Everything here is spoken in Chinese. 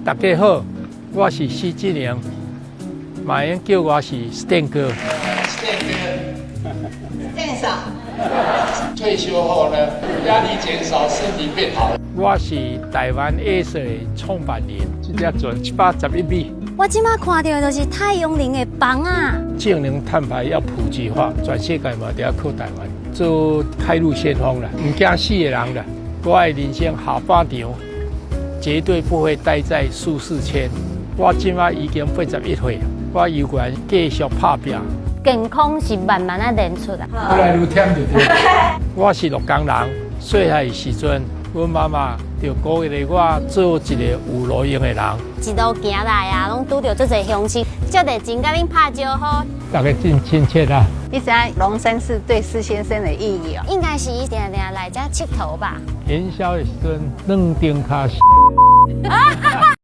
大家好，我是施志宁，马英叫我是 Stan 哥。Stan 嫂。退休后呢，压力减少，身体变好。我是台湾 AS 的创办人，这只船711米。我即马看到的都是太阳能的房啊！净零碳排要普及化，全世界嘛都要靠台湾做开路先锋了，唔惊死的人了。我的人生下半场绝对不会待在舒适圈。我即马已经81岁，我有权继续打拼。健康是慢慢啊练出来。越来越忝就对。我是鹿港人，细汉的时阵，阮妈妈就鼓励我做一个有路用的人。一路行来啊，拢拄到足侪乡亲，足得真甲恁拍招呼。大家真亲切啊！你知影龙山寺对施先生的意义哦？应该是伊定定来遮佚佗吧。元宵的时阵，2丁卡。